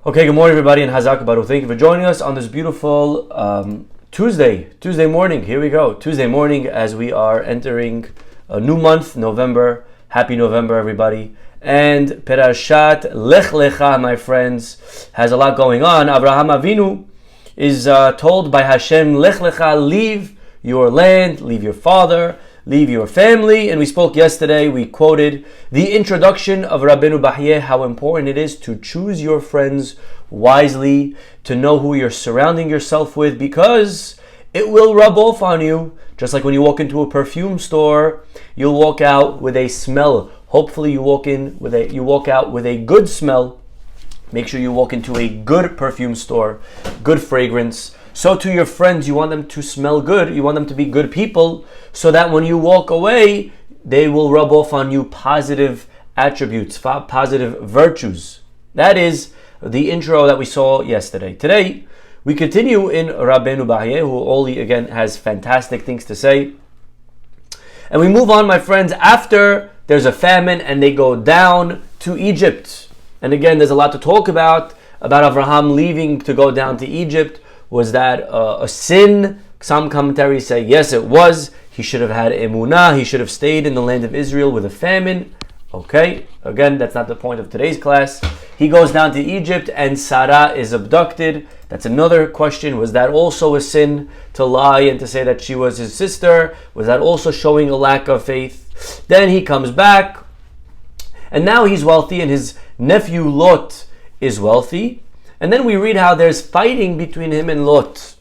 Okay, good morning everybody and Hazak Baruch. Thank you for joining us on this beautiful Tuesday morning. Here we go, Tuesday morning as we are entering a new month, November. Happy November everybody. And Perashat Lech Lecha, my friends, has a lot going on. Avraham Avinu is told by Hashem, Lech Lecha, leave your land, leave your father, leave your family. And we spoke yesterday, we quoted the introduction of Rabbeinu Bahyeh, how important it is to choose your friends wisely, to know who you're surrounding yourself with, because it will rub off on you. Just like when you walk into a perfume store, you'll walk out with a smell. Hopefully you walk out with a good smell. Make sure you walk into a good perfume store, good fragrance. So to your friends, you want them to smell good. You want them to be good people, so that when you walk away, they will rub off on you positive attributes, positive virtues. That is the intro that we saw yesterday. Today, we continue in Rabbeinu Bahyeh, who only again has fantastic things to say. And we move on, my friends, after there's a famine and they go down to Egypt. And again, there's a lot to talk about Avraham leaving to go down to Egypt. Was that a sin? Some commentaries say yes, it was. He should have had emunah. He should have stayed in the land of Israel with a famine. Okay, again, that's not the point of today's class. He goes down to Egypt and Sarah is abducted. That's another question. Was that also a sin to lie and to say that she was his sister? Was that also showing a lack of faith? Then he comes back and now he's wealthy and his nephew Lot is wealthy. And then we read how there's fighting between him and Lot.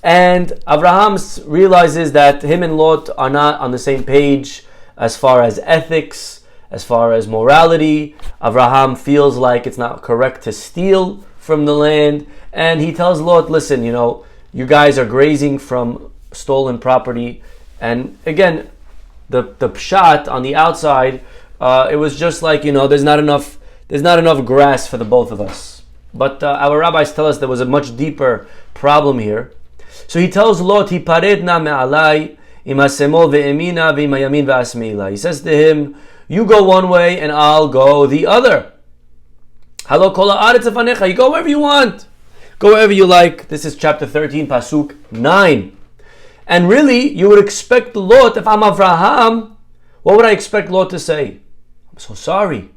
And Avraham realizes that him and Lot are not on the same page as far as ethics, as far as morality. Avraham feels like it's not correct to steal from the land. And he tells Lot, listen, you guys are grazing from stolen property. And again, the pshat on the outside, it was just like, there's not enough grass for the both of us. But our rabbis tell us there was a much deeper problem here. So he tells Lot, "Hiparedna me'alai im hasemol ve'emina ve'im hayamin ve'asmeila." He says to him, "You go one way and I'll go the other. Halo kol haaretz lefanecha." You go wherever you want, go wherever you like. This is chapter 13, pasuk 9. And really, you would expect Lot, if I'm Avraham, what would I expect Lot to say? I'm so sorry.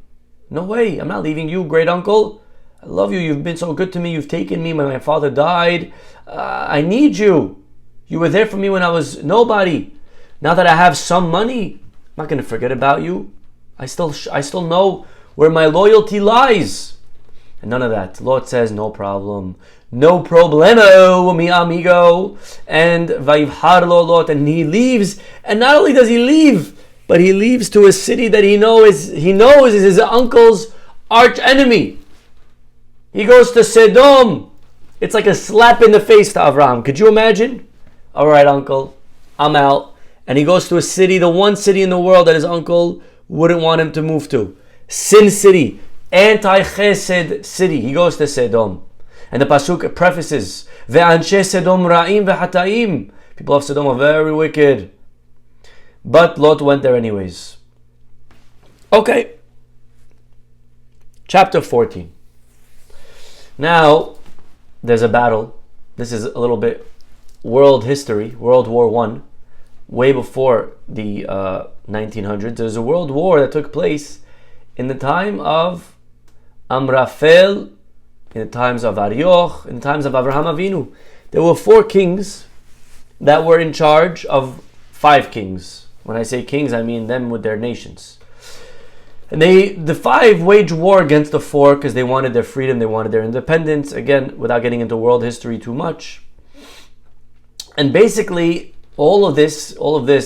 No way. I'm not leaving you, great uncle. I love you. You've been so good to me. You've taken me when my father died. I need you. You were there for me when I was nobody. Now that I have some money, I'm not going to forget about you. I still know where my loyalty lies. And none of that. Lot says, no problem. No problemo, mi amigo. And vayivhar lo Lot. And he leaves. And not only does he leave, but he leaves to a city that he knows is his uncle's arch enemy. He goes to Sodom. It's like a slap in the face to Avraham. Could you imagine? All right, uncle, I'm out. And he goes to a city, the one city in the world that his uncle wouldn't want him to move to. Sin city, anti-chesed city. He goes to Sodom. And the pasuk prefaces, Ve'anshe Sodom ra'im ve'hata'im. People of Sodom are very wicked. But Lot went there anyways. Okay. Chapter 14. Now, there's a battle. This is a little bit world history, World War I, way before the 1900s. There's a world war that took place in the time of Amraphel, in the times of Ariel, in the times of Avraham Avinu. There were 4 kings that were in charge of 5 kings. When I say kings, I mean them with their nations. And the 5 waged war against the 4 because they wanted their freedom, they wanted their independence. Again, without getting into world history too much. And basically, all of this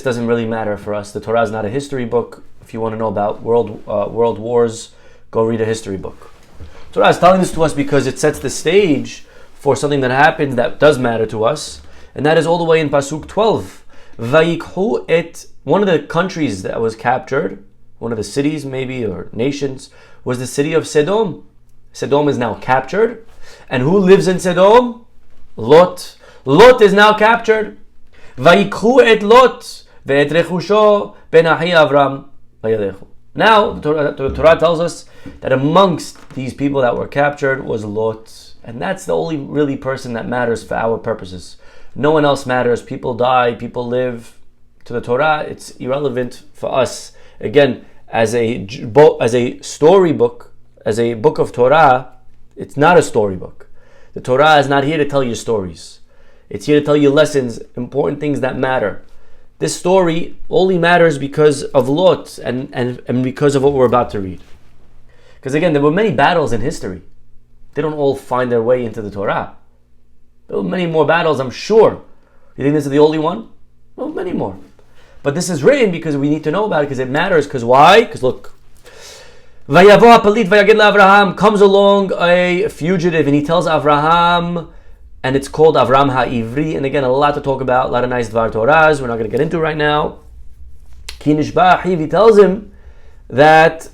doesn't really matter for us. The Torah is not a history book. If you want to know about world wars, go read a history book. The Torah is telling this to us because it sets the stage for something that happens that does matter to us. And that is all the way in pasuk 12. Vayikhu et, one of the countries that was captured, one of the cities maybe, or nations, was the city of Sodom. Sodom is now captured. And who lives in Sodom? Lot. Lot is now captured. Vayikhu et Lot ve'et rechusho ben ahi Avram vayalechu. Now, the Torah tells us that amongst these people that were captured was Lot. And that's the only really person that matters for our purposes. No one else matters. People die, people live. To the Torah, it's irrelevant for us. Again, as a storybook, as a book of Torah, it's not a storybook. The Torah is not here to tell you stories. It's here to tell you lessons, important things that matter. This story only matters because of Lot and because of what we're about to read. Because again, there were many battles in history. They don't all find their way into the Torah. There were many more battles, I'm sure. You think this is the only one? Well, many more. But this is written because we need to know about it, because it matters. Because why? Because look. Vayavo hapalit vayagid la'Avraham, comes along a fugitive and he tells Avraham, and it's called Avram ha'ivri. And again, a lot to talk about, a lot of nice Dvar Torahs we're not going to get into right now. Ki nishba achiv, he tells him that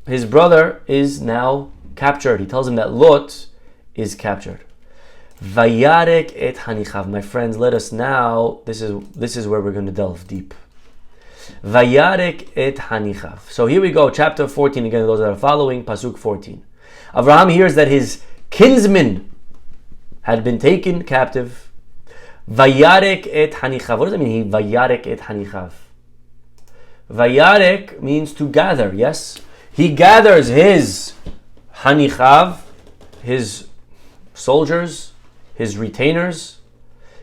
his brother is now captured. He tells him that Lot is captured. Vayarek et hanichav. My friends, let us now, this is where we're going to delve deep. Vayarek et hanichav. So here we go, chapter 14, again, those that are following, Pasuk 14. Avraham hears that his kinsmen had been taken captive. Vayarek et hanichav. What does that mean? Vayarek et hanichav. Vayarek means to gather, yes? He gathers his hanichav, his soldiers, his retainers,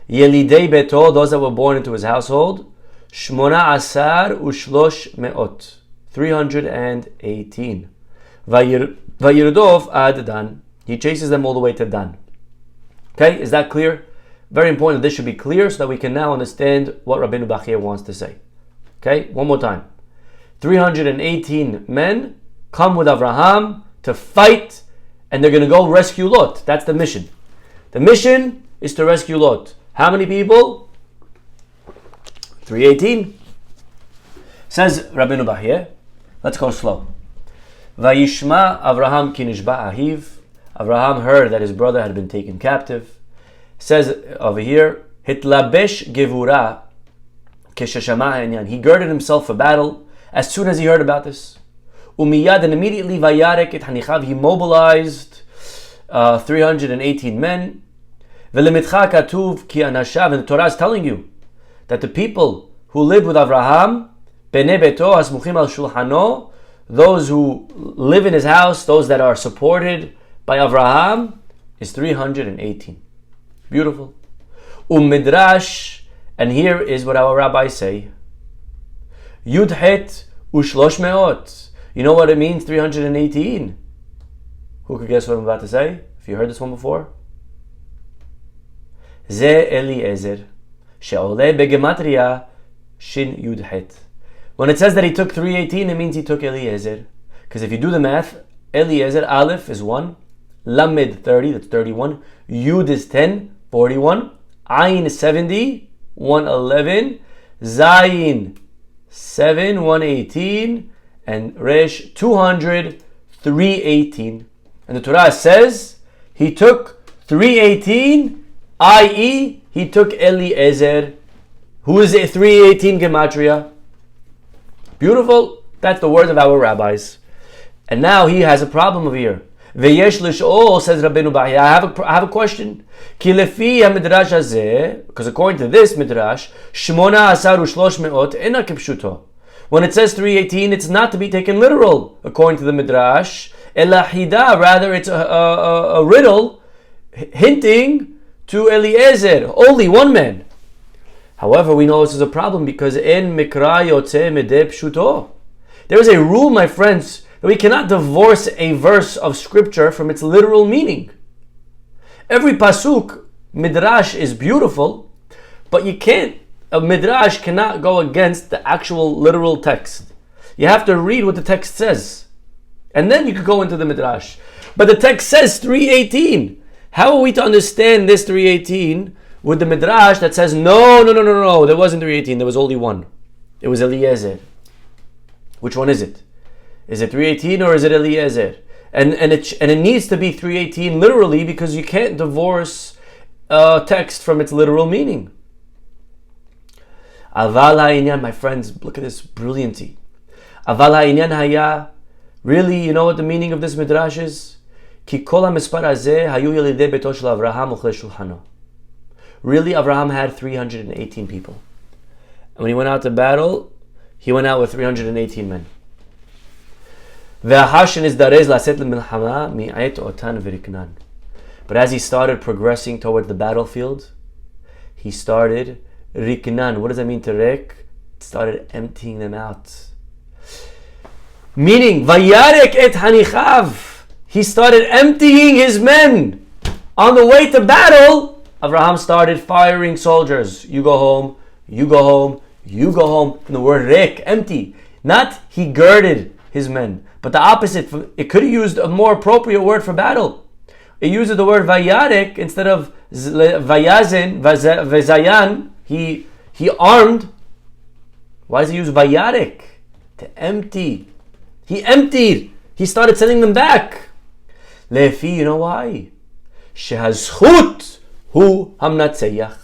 Yelidei beto, those that were born into his household, Shmona asar ushlosh me'ot, 318. Vayirdof ad Dan. He chases them all the way to Dan. Okay, is that clear? Very important that this should be clear so that we can now understand what Rabbeinu Bachia wants to say. Okay, one more time. 318 men come with Avraham to fight, and they're going to go rescue Lot. That's the mission. The mission is to rescue Lot. How many people? 318. Says Rabbeinu Bachia. Let's go slow. Vayishma Avraham ki nishba ahiv. Avraham heard that his brother had been taken captive. Says over here, Hitlabesh gevura keshashama enyan. He girded himself for battle as soon as he heard about this. Umiyad, and immediately vayarek et hanichav, he mobilized 318 men. V'lemitcha katuv ki anashav, and the Torah is telling you that the people who lived with Avraham, bnei beto hasmuchim al shulchano, those who live in his house, those that are supported by Avraham, is 318. Beautiful. Midrash, and here is what our rabbis say. Yudhet ushlosh meot. You know what it means, 318? Who could guess what I'm about to say? If you heard this one before? Ze Eliezer, she'ole begematria shin yudhet. When it says that he took 318, it means he took Eliezer. Because if you do the math, Eliezer, Aleph is 1, Lamed 30, that's 31, Yud is 10, 41, Ayin is 70, 111, Zayin 7, 118, and Resh 200, 318. And the Torah says he took 318, i.e. he took Eliezer. Who is a 318 gematria? Beautiful. That's the words of our rabbis. And now he has a problem over here. Veyesh lish'ol, says Rabbeinu Bachia. I have a question. Ki lefi ha-midrash hazeh, because according to this midrash, shmona asar ushlosh me'ot ena kipshuto. When it says 318, it's not to be taken literal, according to the midrash. Elahida, rather it's a riddle hinting to Eliezer, only one man. However, we know this is a problem because en mikra yotze mideh pshuto. There is a rule, my friends, that we cannot divorce a verse of scripture from its literal meaning. Every pasuk, midrash, is beautiful, but a midrash cannot go against the actual literal text. You have to read what the text says, and then you could go into the midrash. But the text says 318. How are we to understand this 318 with the midrash that says no, there wasn't 318, there was only one. It was Eliezer. Which one is it? Is it 318 or is it Eliezer? And it needs to be 318 literally, because you can't divorce text from its literal meaning. Aval ha'inyan, my friends, look at this brilliancy. Aval ha'inyan haya. Really, you know what the meaning of this midrash is? Ki kol ha'mispar hazeh hayu yelidei beto shel Avraham uchle shulchano. Really, Avraham had 318 people. And when he went out to battle, he went out with 318 men. But as he started progressing toward the battlefield, he started riknan. What does that mean to rik? Started emptying them out. Meaning, vayarek et hanichav. He started emptying his men. On the way to battle, Avraham started firing soldiers. You go home, you go home, you go home. And the word rik, empty. Not he girded his men, but the opposite. It could have used a more appropriate word for battle. It uses the word vayarek instead of vayazin, vazayan. He armed. Why does he use vayarek? To empty. He emptied. He started sending them back. Lefi, you know why? Shehazchut hu hamnatzeyach.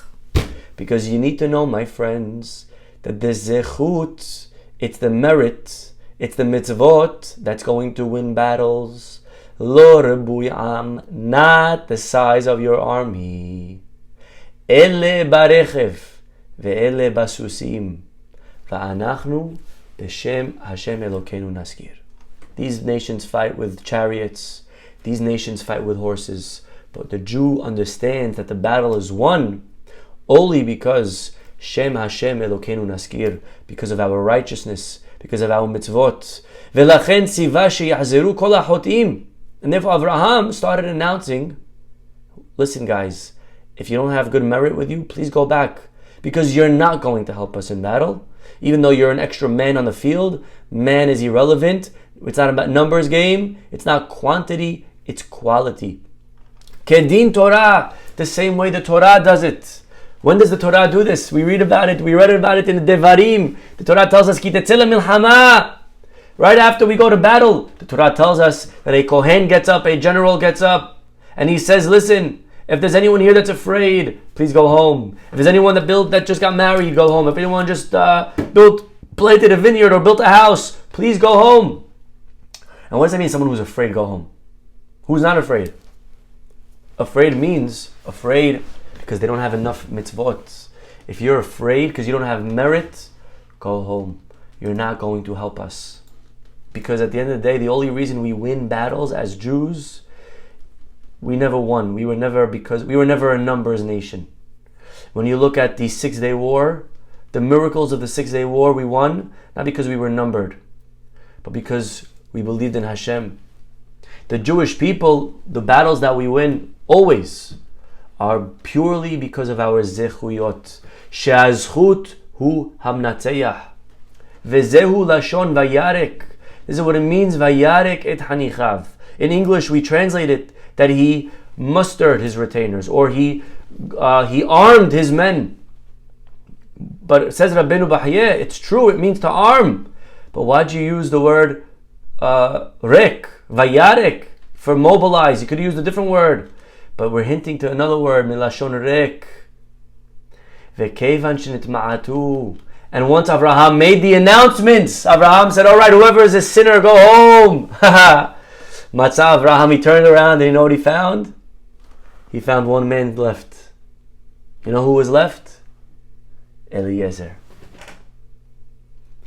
Because you need to know, my friends, that the zechut, it's the merit, it's the mitzvot that's going to win battles. Lo rebuyam, not the size of your army. Ele barechev ve'ele basusim va'anachnu b'shem Hashem Elokeinu naskir. These nations fight with chariots. These nations fight with horses. But the Jew understands that the battle is won only because Shem Hashem Elokeinu naskir, because of our righteousness, because of our mitzvot. V'lachen tziva sheyachzeru kol hachotim. And therefore Avraham started announcing, listen guys, if you don't have good merit with you, please go back, because you're not going to help us in battle. Even though you're an extra man on the field, man is irrelevant. It's not about numbers game. It's not quantity, it's quality. Kedin Torah, the same way the Torah does it. When does the Torah do this? We read about it. We read about it in the Devarim. The Torah tells us, Ki tetzeh milchama. Right after we go to battle, the Torah tells us that a Kohen gets up, a general gets up, and he says, listen, if there's anyone here that's afraid, please go home. If there's anyone that just got married, go home. If anyone just planted a vineyard or built a house, please go home. And what does that mean, someone who's afraid, go home? Who's not afraid? Afraid means afraid because they don't have enough mitzvot. If you're afraid because you don't have merit, go home. You're not going to help us. Because at the end of the day, the only reason we win battles as Jews, we never won. We were never a numbers nation. When you look at the 6-day war, the miracles of the 6-day war, we won not because we were numbered, but because we believed in Hashem. The Jewish people, the battles that we win always are purely because of our zechuyot. She'azchut hu hamnatzeyah. Vezehu lashon vayarek. This is what it means, vayarek et hanichav. In English, we translate it that he mustered his retainers, or he armed his men. But it says Rabbeinu Bahye, it's true, it means to arm. But why'd you use the word rek, vayarek, for mobilize? You could use a different word. But we're hinting to another word, milashon rek. Vekevan shenitma'atu. And once Avraham made the announcements, Avraham said, all right, whoever is a sinner, go home. Matzah Avraham, he turned around and you know what he found? He found one man left. You know who was left? Eliezer.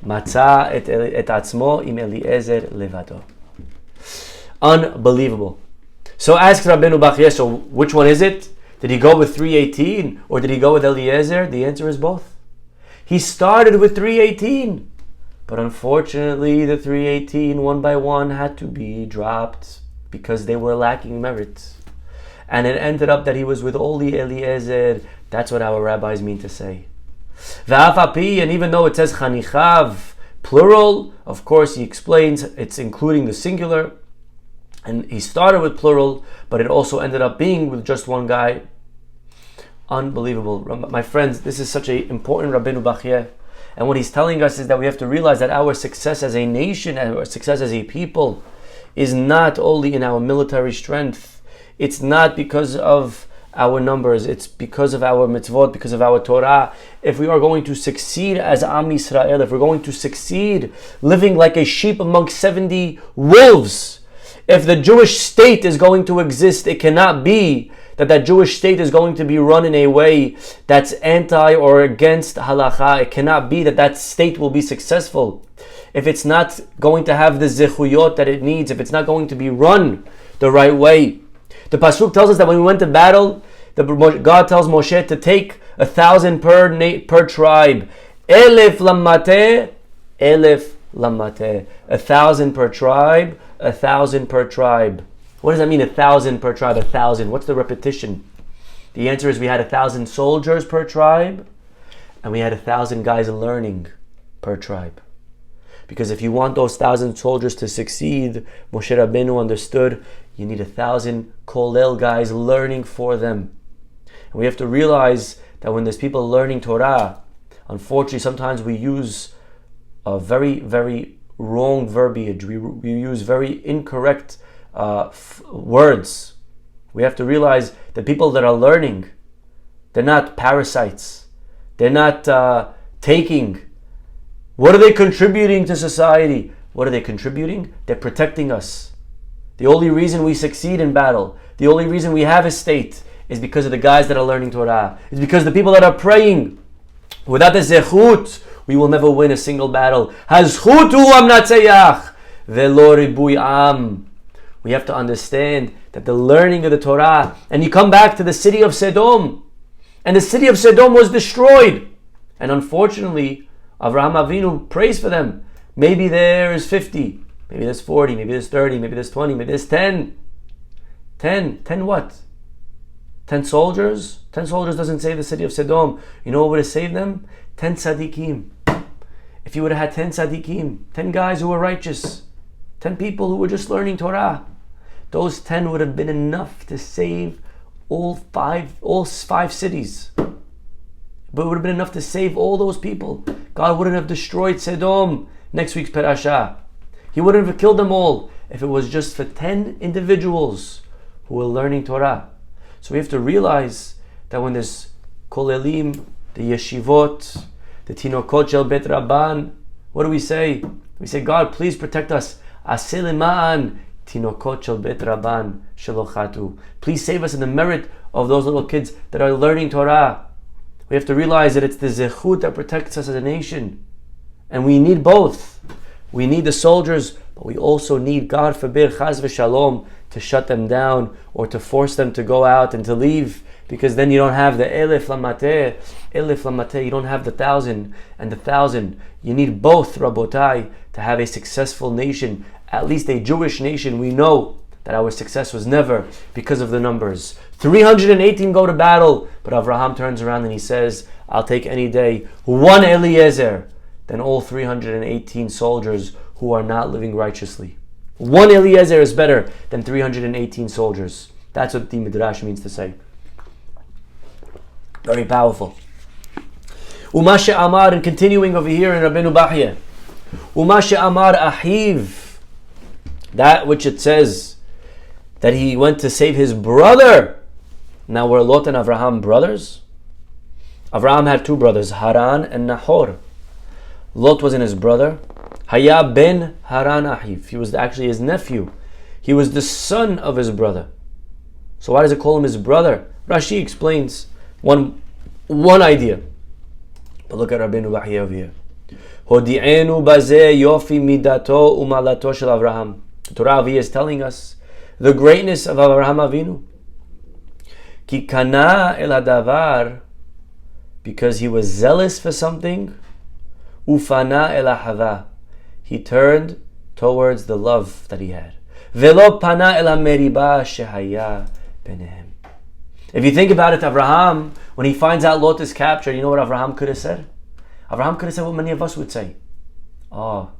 Matzah et atzmo im Eliezer levado. Unbelievable. So ask Rabbeinu Bachye, so which one is it? Did he go with 318 or did he go with Eliezer? The answer is both. He started with 318, but unfortunately the 318 one by one had to be dropped because they were lacking merit. And it ended up that he was with only Eliezer. That's what our rabbis mean to say. V'afapi, and even though it says chanichav, plural, of course he explains it's including the singular. And he started with plural, but it also ended up being with just one guy. Unbelievable. My friends, this is such an important Rabbeinu Bachye. And what he's telling us is that we have to realize that our success as a nation, and our success as a people, is not only in our military strength. It's not because of our numbers. It's because of our mitzvot, because of our Torah. If we are going to succeed as Am Yisrael, if we're going to succeed living like a sheep amongst 70 wolves, if the Jewish state is going to exist, it cannot be that Jewish state is going to be run in a way that's anti or against halacha. It cannot be that state will be successful if it's not going to have the zechuyot that it needs, if it's not going to be run the right way. The pasuk tells us that when we went to battle, God tells Moshe to take 1,000 per tribe. Elef lamate, elef lamate. 1,000 per tribe, 1,000 per tribe. What does that mean, 1,000 per tribe, 1,000? What's the repetition? The answer is we had 1,000 soldiers per tribe, and we had 1,000 guys learning per tribe. Because if you want those 1,000 soldiers to succeed, Moshe Rabbeinu understood you need 1,000 kolel guys learning for them. And we have to realize that when there's people learning Torah, unfortunately sometimes we use a very, very wrong verbiage. We use very incorrect words. We have to realize that people that are learning, they're not parasites. They're not taking. What are they contributing to society? What are they contributing? They're protecting us. The only reason we succeed in battle, the only reason we have a state, is because of the guys that are learning Torah. It's because the people that are praying. Without the zechut, we will never win a single battle. Hazchutu am natzayach velo ribui am. We have to understand that the learning of the Torah, and you come back to the city of Sodom, and the city of Sodom was destroyed. And unfortunately, Avraham Avinu prays for them. Maybe there is 50, maybe there's 40, maybe there's 30, maybe there's 20, maybe there's 10. 10 what? 10 soldiers? 10 soldiers doesn't save the city of Sodom. You know what would have saved them? 10 tzaddikim. If you would have had 10 tzaddikim, 10 guys who were righteous, 10 people who were just learning Torah, those 10 would have been enough to save all five cities. But it would have been enough to save all those people. God wouldn't have destroyed Sodom, next week's parasha. He wouldn't have killed them all if it was just for 10 individuals who were learning Torah. So we have to realize that when there's kolelim, the yeshivot, the tinokot shel bet rabban, what do we say? We say, God, please protect us. Aseh le'ma'an tinokot shel bet rabban shelo chatu. Please save us in the merit of those little kids that are learning Torah. We have to realize that it's the zechut that protects us as a nation. And we need both. We need the soldiers, but we also need, God forbid, chaz v'shalom, to shut them down or to force them to go out and to leave, because then you don't have the elef lamate, you don't have the 1,000 and the 1,000. You need both, Rabotai, to have a successful nation, at least a Jewish nation. We know that our success was never because of the numbers. 318 go to battle, but Avraham turns around and he says, I'll take any day one Eliezer than all 318 soldiers who are not living righteously. One Eliezer is better than 318 soldiers. That's what the Midrash means to say. Very powerful. Umashe Amar, and continuing over here in Rabbeinu Bahya. Umashe Amar Ahiv, that which it says that he went to save his brother. Now were Lot and Avraham brothers? Avraham had two brothers, Haran and Nahor. Lot wasn't his brother. Haya ben Haran Ahiv. He was actually his nephew. He was the son of his brother. So why does it call him his brother? Rashi explains one idea. But look at Rabbeinu Bahya over here. Hodi'enu bazeh yofi midato umalato shel Avraham. The Torah over here is telling us the greatness of Avraham Avinu. Ki kana el hadavar, because he was zealous for something. Ufana el ahava, he turned towards the love that he had. Velo pana el meriba shehaya benehem. If you think about it, Avraham, when he finds out Lot is captured, you know what Avraham could have said? Avraham could have said what many of us would say. Oh,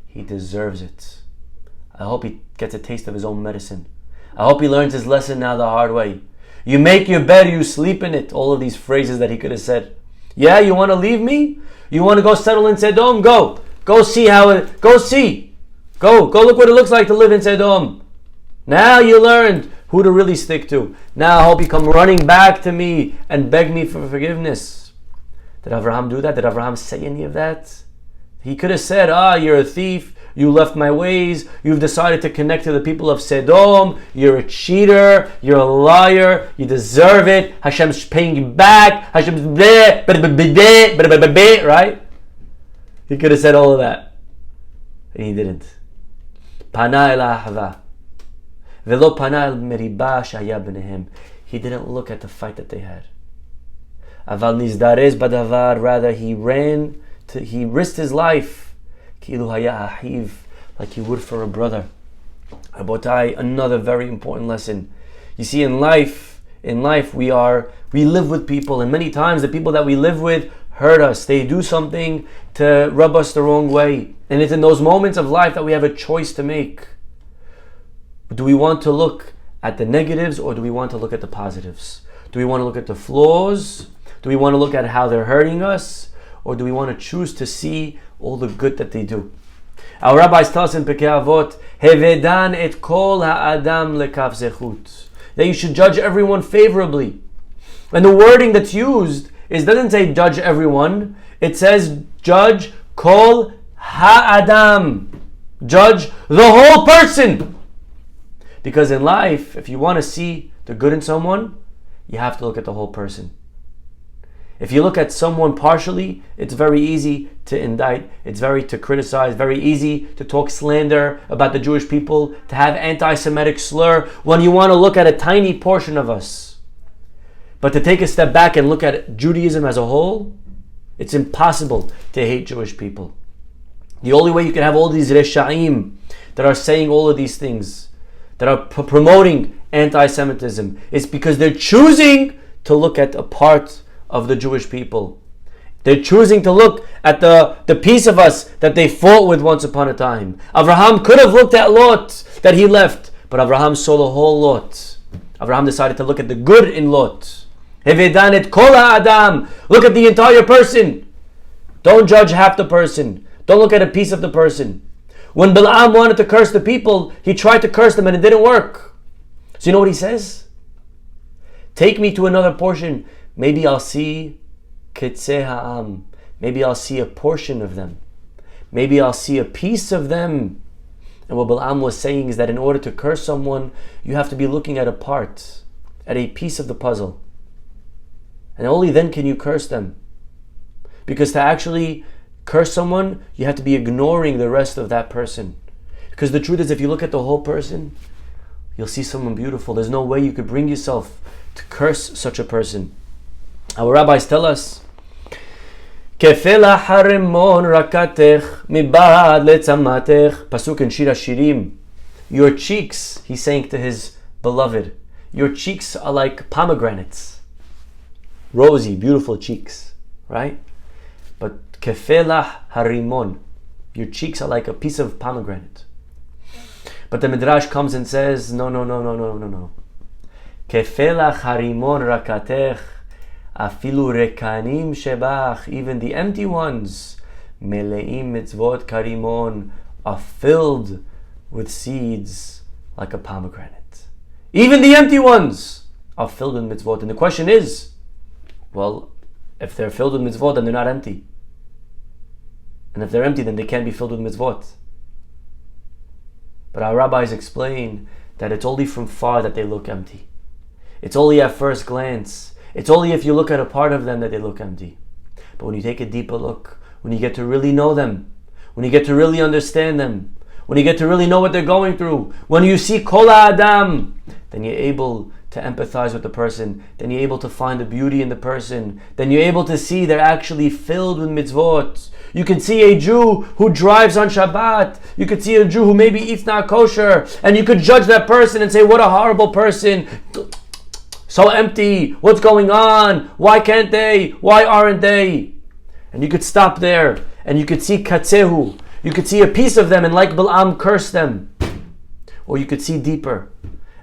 he deserves it. I hope he gets a taste of his own medicine. I hope he learns his lesson now the hard way. You make your bed, you sleep in it. All of these phrases that he could have said. Yeah, you want to leave me? You want to go settle in Sodom? Go. Go see how Go look what it looks like to live in Sodom. Now you learned who to really stick to. Now I hope you come running back to me and beg me for forgiveness. Did Avraham do that? Did Avraham say any of that? He could have said, you're a thief, you left my ways, you've decided to connect to the people of Sodom, you're a cheater, you're a liar, you deserve it, Hashem's paying you back, Hashem's right? He could have said all of that. And he didn't. Pana el ahava. Velo pana el meriba shaya b'nehem. He didn't look at the fight that they had. Aval nizdarez badavar. Rather, he risked his life. Kilu haya ahiv. Like he would for a brother. Rabotai, another very important lesson. You see, in life, we live with people, and many times the people that we live with hurt us. They do something to rub us the wrong way. And it's in those moments of life that we have a choice to make. Do we want to look at the negatives, or do we want to look at the positives? Do we want to look at the flaws? Do we want to look at how they're hurting us? Or do we want to choose to see all the good that they do? Our rabbis tell us in Pirkei Avot, Hevedan et kol ha'adam lekav zechut, that you should judge everyone favorably. And the wording that's used doesn't say judge everyone. It says judge kol ha'adam. Judge the whole person. Because in life, if you want to see the good in someone, you have to look at the whole person. If you look at someone partially, it's very easy to indict, it's to criticize, very easy to talk slander about the Jewish people, to have anti-Semitic slur, when you want to look at a tiny portion of us. But to take a step back and look at Judaism as a whole, it's impossible to hate Jewish people. The only way you can have all these Resha'im that are saying all of these things, that are promoting anti-Semitism, is because they're choosing to look at a part of the Jewish people. They're choosing to look at the piece of us that they fought with once upon a time. Avraham could have looked at Lot that he left, but Avraham saw the whole Lot. Avraham decided to look at the good in Lot. Hevedan et kol ha'adam. Look at the entire person. Don't judge half the person. Don't look at a piece of the person. When Balaam wanted to curse the people, he tried to curse them and it didn't work. So you know what he says? Take me to another portion. Maybe I'll see Ketzeh ha'am. Maybe I'll see a portion of them. Maybe I'll see a piece of them. And what Balaam was saying is that in order to curse someone, you have to be looking at a part, at a piece of the puzzle. And only then can you curse them. Because to actually curse someone, you have to be ignoring the rest of that person. Because the truth is, if you look at the whole person, you'll see someone beautiful. There's no way you could bring yourself to curse such a person. Our rabbis tell us, Kefela haremon rakatech mibad letzamatech. Pasuk in Shir Hashirim. Your cheeks, he's saying to his beloved, your cheeks are like pomegranates. Rosy, beautiful cheeks, right? But Kefela harimon, your cheeks are like a piece of pomegranate. But the Midrash comes and says, no. Kefela harimon rakatech. Afilu rekanim shebach, even the empty ones, meleim mitzvot karimon, are filled with seeds like a pomegranate. Even the empty ones are filled with mitzvot. And the question is, well, if they're filled with mitzvot, then they're not empty. And if they're empty, then they can't be filled with mitzvot. But our rabbis explain that it's only from far that they look empty. It's only at first glance. It's only if you look at a part of them that they look empty. But when you take a deeper look, when you get to really know them, when you get to really understand them, when you get to really know what they're going through, when you see kol ha'adam, then you're able to empathize with the person, then you're able to find the beauty in the person, then you're able to see they're actually filled with mitzvot. You can see a Jew who drives on Shabbat. You could see a Jew who maybe eats not kosher, and you could judge that person and say, what a horrible person. So empty. What's going on? Why can't they? Why aren't they? And you could stop there and you could see katzehu. You could see a piece of them and like Balaam curse them. Or you could see deeper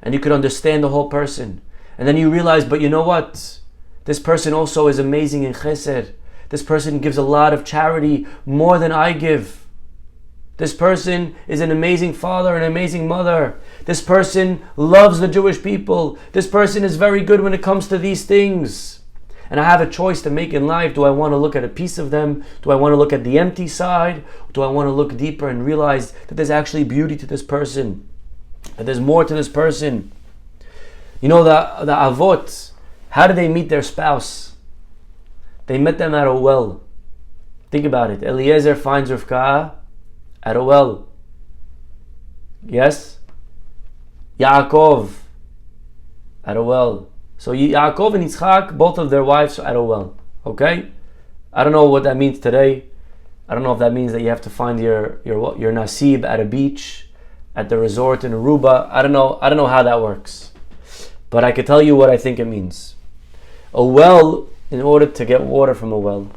and you could understand the whole person. And then you realize, but you know what? This person also is amazing in chesed. This person gives a lot of charity, more than I give. This person is an amazing father, an amazing mother. This person loves the Jewish people. This person is very good when it comes to these things. And I have a choice to make in life. Do I want to look at a piece of them? Do I want to look at the empty side? Do I want to look deeper and realize that there's actually beauty to this person? That there's more to this person? You know, the Avot, how did they meet their spouse? They met them at a well. Think about it. Eliezer finds Rivka at a well. Yes? Yaakov at a well. So Yaakov and Yitzchak, both of their wives are at a well. Okay? I don't know what that means today. I don't know if that means that you have to find your nasib at a beach, at the resort in Aruba. I don't know how that works. But I could tell you what I think it means. A well, in order to get water from a well,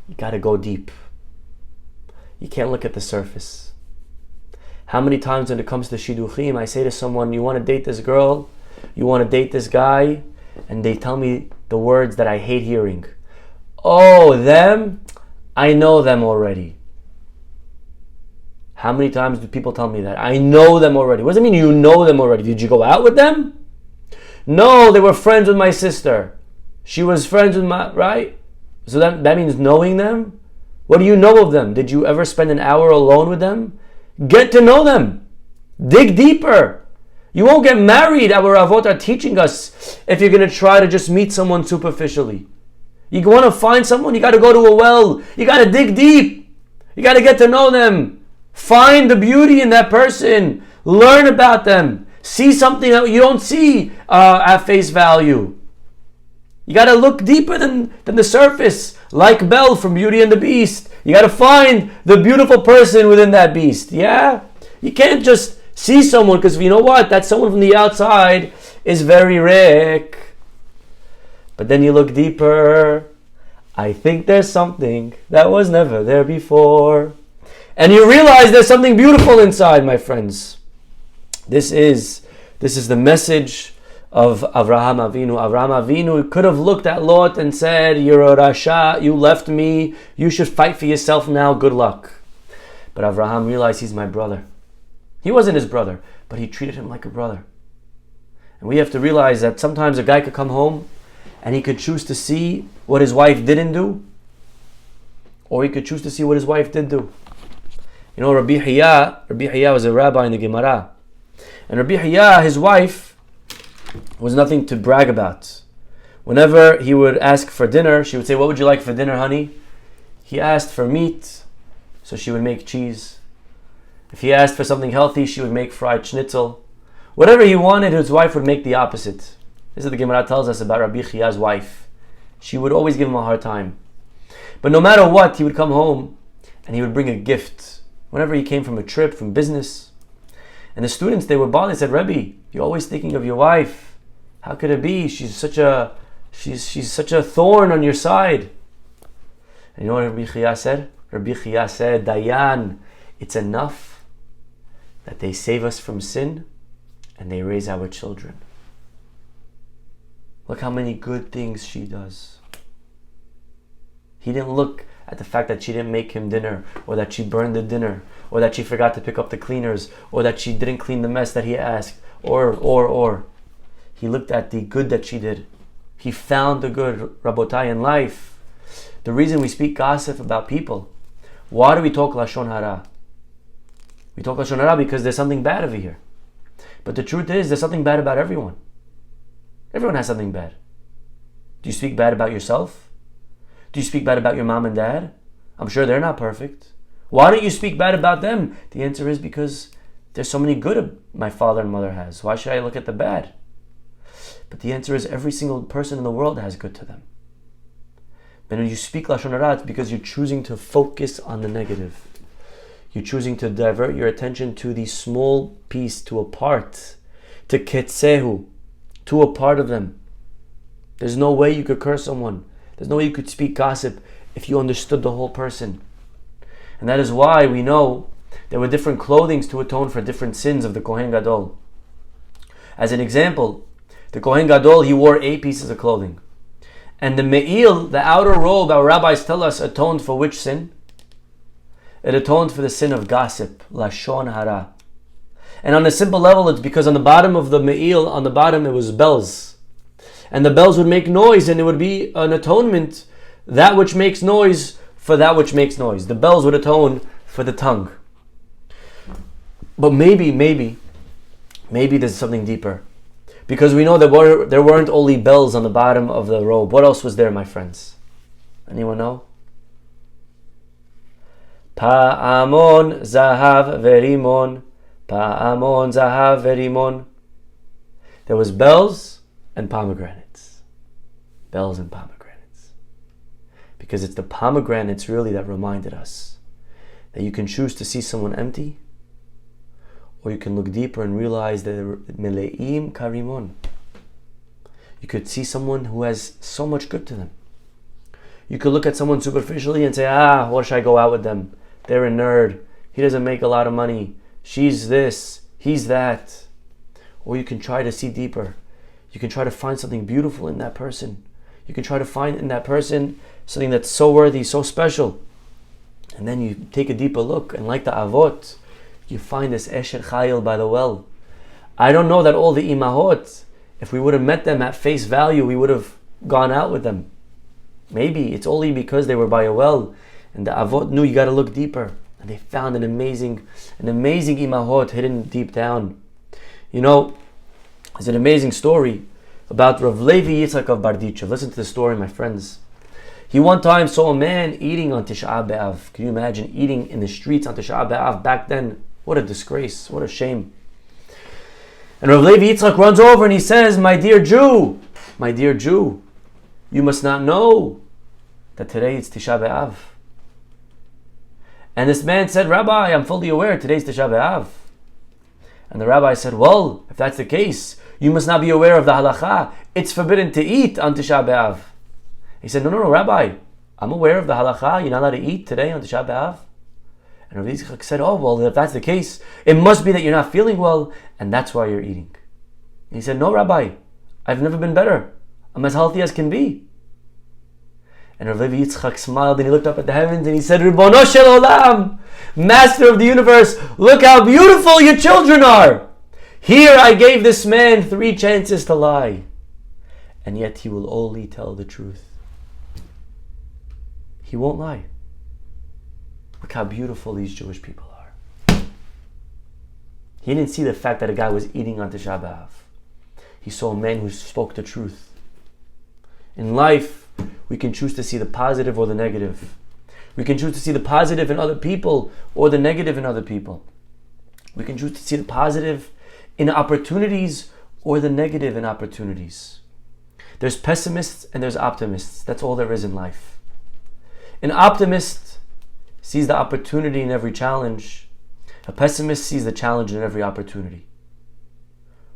you got to go deep. You can't look at the surface. How many times when it comes to shidduchim, I say to someone, you want to date this girl? You want to date this guy? And they tell me the words that I hate hearing. Oh, them? I know them already. How many times do people tell me that? I know them already. What does it mean you know them already? Did you go out with them? No, they were friends with my sister. She was friends with my, right? So that means knowing them? What do you know of them? Did you ever spend an hour alone with them? Get to know them. Dig deeper. You won't get married, our Avot are teaching us, if you're going to try to just meet someone superficially. You want to find someone, you got to go to a well. You got to dig deep. You got to get to know them. Find the beauty in that person. Learn about them. See something that you don't see at face value. You got to look deeper than the surface. Like Belle from Beauty and the Beast. You got to find the beautiful person within that beast. Yeah? You can't just see someone, because you know what? That someone from the outside is very Rick. But then you look deeper. I think there's something that was never there before. And you realize there's something beautiful inside, my friends. This is the message of Avraham Avinu. Avraham Avinu could have looked at Lot and said, you're a Rasha, you left me, you should fight for yourself now, good luck. But Avraham realized he's my brother. He wasn't his brother, but he treated him like a brother. And we have to realize that sometimes a guy could come home and he could choose to see what his wife didn't do, or he could choose to see what his wife did do. You know, Rabbi Hiya was a rabbi in the Gemara. And Rabbi Hiya, his wife, was nothing to brag about. Whenever he would ask for dinner, she would say, what would you like for dinner, honey? He asked for meat, so she would make cheese. If he asked for something healthy, she would make fried schnitzel. Whatever he wanted, his wife would make the opposite. This is what the Gemara tells us about Rabbi Chiya's wife. She would always give him a hard time. But no matter what, he would come home and he would bring a gift. Whenever he came from a trip, from business. And the students, they were bothered. They said, Rebbe, you're always thinking of your wife. How could it be? She's such a thorn on your side. And you know what Rabbi Chiya said? Rabbi Chiya said, Dayan, it's enough that they save us from sin and they raise our children. Look how many good things she does. He didn't look at the fact that she didn't make him dinner, or that she burned the dinner, or that she forgot to pick up the cleaners, or that she didn't clean the mess that he asked, or. He looked at the good that she did. He found the good, Rabotai, in life. The reason we speak gossip about people, why do we talk Lashon Hara? We talk Lashon Hara because there's something bad over here. But the truth is, there's something bad about everyone. Everyone has something bad. Do you speak bad about yourself? Do you speak bad about your mom and dad? I'm sure they're not perfect. Why don't you speak bad about them? The answer is because there's so many good my father and mother has. Why should I look at the bad? But the answer is every single person in the world has good to them. But when you speak Lashon Hara, it's because you're choosing to focus on the negative. You're choosing to divert your attention to the small piece, to a part, to ketsehu, to a part of them. There's no way you could curse someone. There's no way you could speak gossip if you understood the whole person. And that is why we know there were different clothings to atone for different sins of the Kohen Gadol. As an example, the Kohen Gadol, he wore 8 pieces of clothing. And the Me'il, the outer robe, our rabbis tell us, atoned for which sin? It atoned for the sin of gossip, Lashon Hara. And on a simple level, it's because on the bottom of the me'il, on the bottom it was bells. And the bells would make noise, and it would be an atonement, that which makes noise for that which makes noise. The bells would atone for the tongue. But maybe there's something deeper. Because we know that there weren't only bells on the bottom of the robe. What else was there, my friends? Anyone know? Pa'amon zahav verimon. Pa'amon zahav verimon. There was bells and pomegranates. Bells and pomegranates. Because it's the pomegranates really that reminded us that you can choose to see someone empty, or you can look deeper and realize that mele'im karimon. You could see someone who has so much good to them. You could look at someone superficially and say, what should I go out with them? They're a nerd. He doesn't make a lot of money. She's this. He's that. Or you can try to see deeper. You can try to find something beautiful in that person. You can try to find in that person something that's so worthy, so special. And then you take a deeper look, and like the Avot, you find this Esher Chayil by the well. I don't know that all the Imahot, if we would have met them at face value, we would have gone out with them. Maybe it's only because they were by a well, and the Avot knew you got to look deeper, and they found an amazing Imahot hidden deep down. You know, there's an amazing story about Rav Levi Yitzchak of Bardichev. Listen to the story, my friends. He one time saw a man eating on Tisha B'Av. Can you imagine eating in the streets on Tisha B'Av back then? What a disgrace, what a shame. And Rav Levi Yitzchak runs over and he says, my dear Jew, you must not know that today it's Tisha B'Av. And this man said, Rabbi, I'm fully aware today's Tisha B'Av. And the rabbi said, well, if that's the case, you must not be aware of the halacha. It's forbidden to eat on Tisha B'Av. He said, no, Rabbi, I'm aware of the halacha. You're not allowed to eat today on Tisha B'Av. And Rabbi Yitzchak said, oh, well, if that's the case, it must be that you're not feeling well, and that's why you're eating. And he said, no, Rabbi, I've never been better. I'm as healthy as can be. And Rabbi Yitzchak smiled and he looked up at the heavens and he said, Ribono shel olam, Master of the universe, look how beautiful your children are. Here I gave this man 3 chances to lie, and yet he will only tell the truth. He won't lie. Look how beautiful these Jewish people are. He didn't see the fact that a guy was eating on Tisha B'Av. He saw a man who spoke the truth. In life, we can choose to see the positive or the negative. We can choose to see the positive in other people or the negative in other people. We can choose to see the positive in opportunities or the negative in opportunities. There's pessimists and there's optimists. That's all there is in life. An optimist sees the opportunity in every challenge. A pessimist sees the challenge in every opportunity.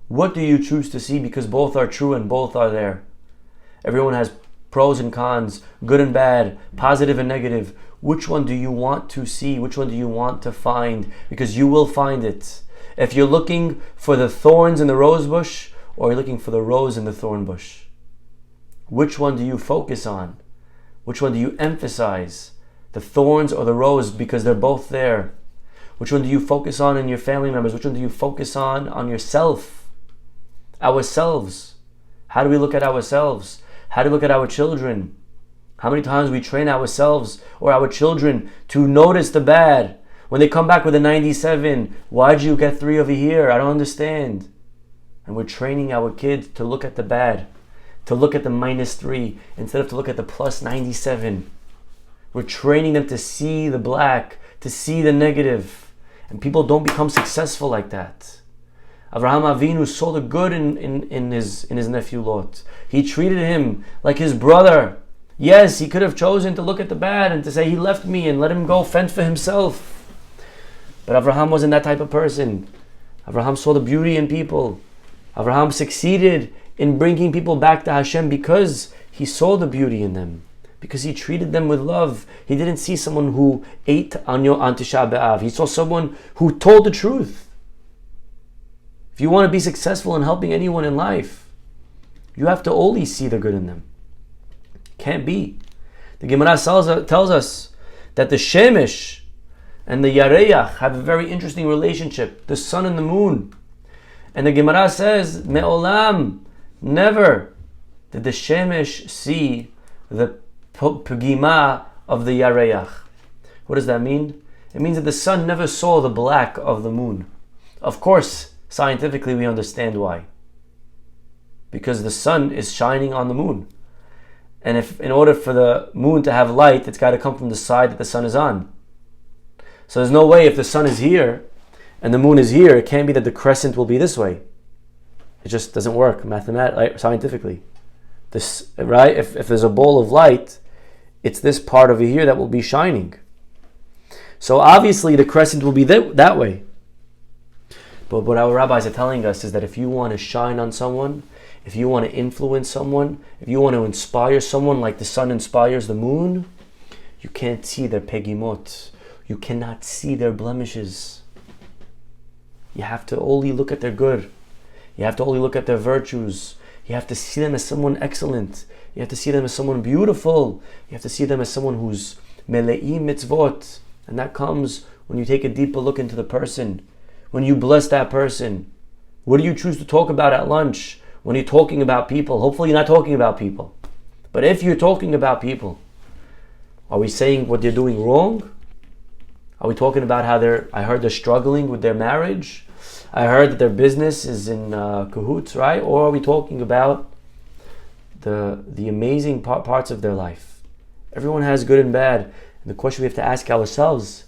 What do you choose to see? Because both are true and both are there. Everyone has pros and cons, good and bad, positive and negative. Which one do you want to see? Which one do you want to find? Because you will find it. If you're looking for the thorns in the rose bush, or you're looking for the rose in the thorn bush, which one do you focus on? Which one do you emphasize? The thorns or the rose, because they're both there. Which one do you focus on in your family members? Which one do you focus on yourself? Ourselves. How do we look at ourselves? How do we look at our children? How many times we train ourselves or our children to notice the bad? When they come back with a 97, why'd you get 3 over here? I don't understand. And we're training our kids to look at the bad, to look at the -3 instead of to look at the +97. We're training them to see the black, to see the negative. And people don't become successful like that. Avraham Avinu saw the good in his nephew Lot. He treated him like his brother. Yes, he could have chosen to look at the bad and to say, he left me, and let him go fend for himself. But Avraham wasn't that type of person. Avraham saw the beauty in people. Avraham succeeded in bringing people back to Hashem because he saw the beauty in them. Because he treated them with love. He didn't see someone who ate on Tisha B'Av. He saw someone who told the truth. If you want to be successful in helping anyone in life, you have to only see the good in them. Can't be. The Gemara tells us that the Shemesh, and the Yareach have a very interesting relationship, the sun and the moon. And the Gemara says, Me'olam, never did the Shemesh see the Pugima of the Yareach. What does that mean? It means that the sun never saw the black of the moon. Of course, scientifically we understand why. Because the sun is shining on the moon. And if in order for the moon to have light, it's got to come from the side that the sun is on. So there's no way if the sun is here and the moon is here, it can't be that the crescent will be this way. It just doesn't work mathematically, scientifically. This, right? If there's a ball of light, it's this part over here that will be shining. So obviously the crescent will be that way. But what our rabbis are telling us is that if you want to shine on someone, if you want to influence someone, if you want to inspire someone like the sun inspires the moon, you can't see their pegimot. You cannot see their blemishes. You have to only look at their good. You have to only look at their virtues. You have to see them as someone excellent. You have to see them as someone beautiful. You have to see them as someone who's mele'i mitzvot. And that comes when you take a deeper look into the person. When you bless that person. What do you choose to talk about at lunch? When you're talking about people, hopefully you're not talking about people. But if you're talking about people, are we saying what they're doing wrong? Are we talking about how I heard they're struggling with their marriage? I heard that their business is in cahoots, right? Or are we talking about the amazing parts of their life? Everyone has good and bad. And the question we have to ask ourselves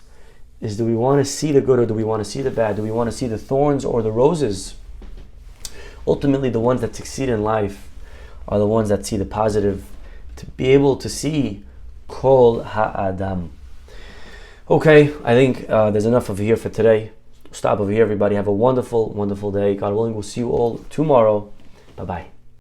is, do we want to see the good or do we want to see the bad? Do we want to see the thorns or the roses? Ultimately, the ones that succeed in life are the ones that see the positive, to be able to see Kol Ha'adam. Okay, I think there's enough of here for today. Stop over here, everybody. Have a wonderful, wonderful day. God willing, we'll see you all tomorrow. Bye-bye.